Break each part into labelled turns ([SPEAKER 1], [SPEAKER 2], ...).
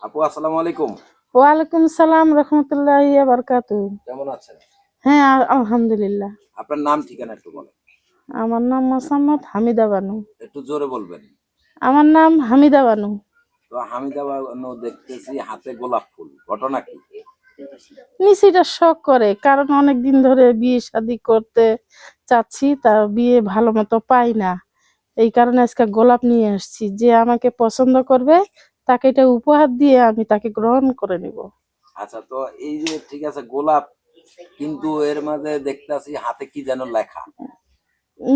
[SPEAKER 1] আপু আসসালামু আলাইকুম।
[SPEAKER 2] ওয়ালাইকুম সালাম রহমতুল্লাহি ওয়া বারাকাতুহু।
[SPEAKER 1] কেমন আছেন?
[SPEAKER 2] হ্যাঁ, আলহামদুলিল্লাহ।
[SPEAKER 1] আপনার নাম ঠিকানা একটু বলেন।
[SPEAKER 2] আমার নাম মোসাম্মদ হামিদা বানু।
[SPEAKER 1] একটু জোরে বলবেন।
[SPEAKER 2] আমার নাম হামিদা বানু।
[SPEAKER 1] তো হামিদা বানু দেখতেছি হাতে গোলাপ ফুল, ঘটনা কি?
[SPEAKER 2] নিশ্চয়ই শখ করে, কারণ অনেক দিন ধরে বিয়ে শাদী করতে চাচ্ছি, তার বিয়ে ভালো মতো পাই না। এই কারণে আজকে গোলাপ নিয়ে আসছি, যে আমাকে পছন্দ করবে তাকে এটা উপহার দিয়ে আমি তাকে গ্রহণ করে নিব।
[SPEAKER 1] আচ্ছা, তো এই যে ঠিক আছে গোলাপ, কিন্তু এর মাঝে দেখতেছি হাতে কি যেন লেখা।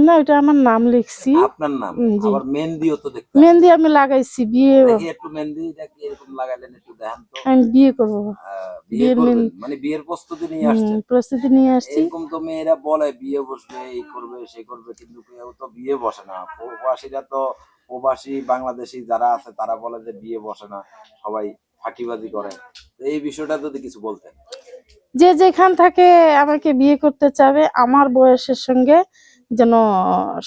[SPEAKER 2] না, এটা আমার নাম লিখছি।
[SPEAKER 1] আপনার নাম,
[SPEAKER 2] জি,
[SPEAKER 1] আবার মেহেন্দিও তো দেখতেছি।
[SPEAKER 2] মেহেন্দি আমি লাগাইছি বিয়ে।
[SPEAKER 1] দেখি একটু মেহেন্দিটা কি এরকম লাগাইলেন, একটু দেখান তো।
[SPEAKER 2] আমি বিয়ে করবো।
[SPEAKER 1] বিয়ে
[SPEAKER 2] বিয়ের
[SPEAKER 1] করবেন মানে বিয়ের প্রস্তুতি নিয়ে আসছেন?
[SPEAKER 2] প্রস্তুতি নিয়ে আসছি।
[SPEAKER 1] এরকম তো মেয়েরা বলে বিয়ে বসবে, এই করবে সেই করবে, কিন্তু কেউ তো বিয়ে বসে না। প্রবাসীরা তো, প্রবাসী বাংলাদেশি যারা আছে তারা বলে যে বিয়ে বসে না, সবাই ফাঁকিবাজি করে। তো এই বিষয়টা যদি কিছু বলতেন।
[SPEAKER 2] যে যেখান থেকে আমাকে বিয়ে করতে চাবে আমার বয়সের সঙ্গে যেন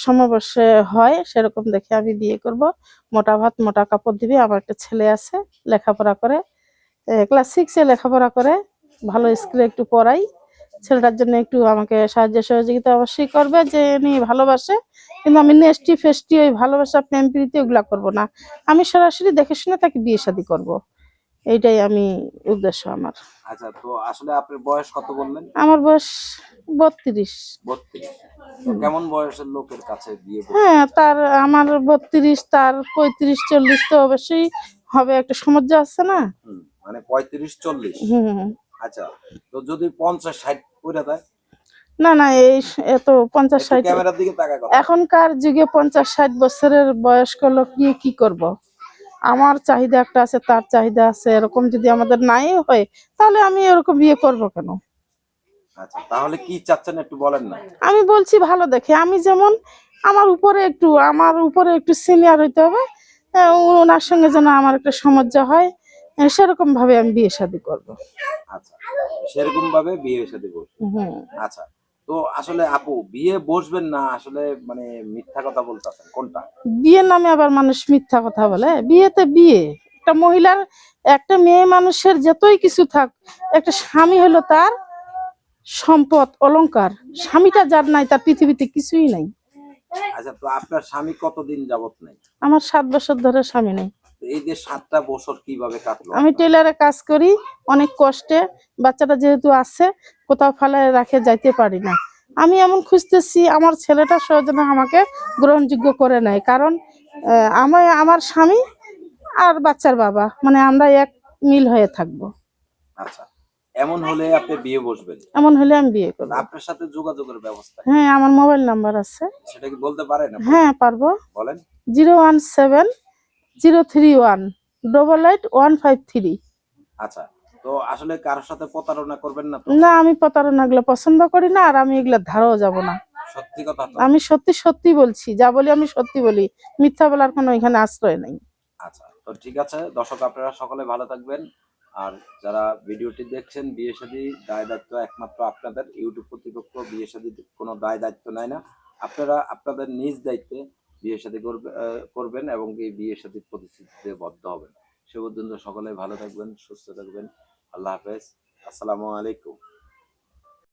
[SPEAKER 2] সমবয়সে হয়, সেরকম দেখে আমি বিয়ে করব। মোটা ভাত মোটা কাপড় দিবে। আমার একটা ছেলে আছে, লেখাপড়া করে, ক্লাস 6-এ লেখাপড়া করে। ভালো স্কুলে একটু পড়াই। ছেলেটার জন্য একটু আমাকে সাহায্য সহযোগিতা অবশ্যই করবে, যে উনি ভালোবাসে। কিন্তু আমি নেস্টি ফেস্টি ওই ভালোবাসা প্রেম প্রীতি ওগুলা করবো না। আমি সরাসরি দেখে শুনে তাকে বিয়ে শাদী করব। এইটাই আমি উদ্দেশ্য আমার।
[SPEAKER 1] আচ্ছা, তো আসলে আপনার বয়স কত বললেন?
[SPEAKER 2] আমার বয়স 32।
[SPEAKER 1] 32। তো কেমন বয়সের লোকের কাছে বিয়ে বসবে?
[SPEAKER 2] হ্যাঁ, তার আমার 32, তার 35-40 তো অবশ্যই হবে, একটা সমস্য আছে না।
[SPEAKER 1] মানে 35-40।
[SPEAKER 2] হুম।
[SPEAKER 1] আচ্ছা, তো যদি 50-60 করে দেয়?
[SPEAKER 2] না না, এই এত
[SPEAKER 1] একটু
[SPEAKER 2] 50-60
[SPEAKER 1] ক্যামেরার দিকে তাকায় কথা বলেন।
[SPEAKER 2] এখনকার যুগে 50-60 বছরের বয়স্ক লোক নিয়ে কি করব? আমার চাহিদা একটা আছে, তার চাহিদা আছে, এরকম যদি আমাদের নাই হয় তাহলে আমি এরকম বিয়ে করব কেন?
[SPEAKER 1] আচ্ছা, তাহলে কি চাচ্ছেন একটু বলেন না।
[SPEAKER 2] আমি বলছি ভালো দেখে, আমি যেমন আমার উপরে একটু সিনিয়র হইতে হবে। ওনার সঙ্গে যেন আমার একটা সমস্যা হয়, সেরকম ভাবে আমি বিয়ে শাদী করবো।
[SPEAKER 1] আচ্ছা, সেরকম ভাবে বিয়ে শাদী করবেন।
[SPEAKER 2] হুম।
[SPEAKER 1] আচ্ছা, তো আসলে আপু বিয়ে বসবেন না আসলে, মানে মিথ্যা কথা বলতেছেন কোনটা?
[SPEAKER 2] বিয়ের নামে আবার মানুষ মিথ্যা কথা বলে? বিয়েতে বিয়ে, একটা মহিলার, একটা মেয়ে মানুষের যতই কিছু থাক, একটা স্বামী হলো তার সম্পদ অলংকার। স্বামীটা যার নাই, তার পৃথিবীতে কিছুই নাই।
[SPEAKER 1] আচ্ছা, তো আপনার স্বামী কতদিন যাবত নাই?
[SPEAKER 2] আমার 7 বছর ধরে স্বামী নেই।
[SPEAKER 1] তো এই যে 7টা বছর কিভাবে কাটলো
[SPEAKER 2] আমি
[SPEAKER 1] আপনার?
[SPEAKER 2] টেলারে কাজ করি, অনেক কষ্টে। বাচ্চাটা যেহেতু আছে, কোথাও ফেলায় রাখে যাইতে পারি না। আমি এমন খুঁজতেছি আমার ছেলেটা সহজে আমাকে গ্রহণযোগ্য করে নেয়, কারণ আমার স্বামী আর বাচ্চার বাবা, মানে আমরা এক মিল হয়ে থাকবো।
[SPEAKER 1] আচ্ছা, এমন হলে আপনি বিয়ে বসবেন?
[SPEAKER 2] এমন হলে আমি বিয়ে করবো।
[SPEAKER 1] আপনার সাথে যোগাযোগের ব্যবস্থা কি?
[SPEAKER 2] হ্যাঁ, আমার মোবাইল নাম্বার আছে।
[SPEAKER 1] সেটা কি বলতে পারেন আপু?
[SPEAKER 2] হ্যাঁ, পারবো।
[SPEAKER 1] বলেন।
[SPEAKER 2] 017-031-88153।
[SPEAKER 1] আচ্ছা, তো আসলে কারোর সাথে প্রতারণা করবেন না তো?
[SPEAKER 2] না, আমি প্রতারণা এগুলো পছন্দ করি না, আর আমি এগুলো ধারও যাব না।
[SPEAKER 1] সত্যি কথা তো?
[SPEAKER 2] আমি সত্যি সত্যি বলছি, যা বলি আমি সত্যি বলি। মিথ্যা বলার কোনো এখানে আশ্রয় নেই।
[SPEAKER 1] আচ্ছা, তো ঠিক আছে দর্শক, আপনারা সকলে ভালো থাকবেন। আর যারা ভিডিওটি দেখছেন, বিয়ে শাদী দায় দায়িত্ব একমাত্র আপনাদের। ইউটিউব কর্তৃপক্ষ বিয়ে শাদী কোনো দায় দায়িত্ব নেয় না। আপনারা আপনাদের নিজ দায়িত্বে বিয়ে শাদী করবেন এবং এই বিয়ে শাদীর প্রতিশ্রুতিতে বদ্ধ হবেন। সে পর্যন্ত সকলে ভালো থাকবেন, সুস্থ থাকবেন। আল্লাহ হাফেজ। আসসালামু আলাইকুম।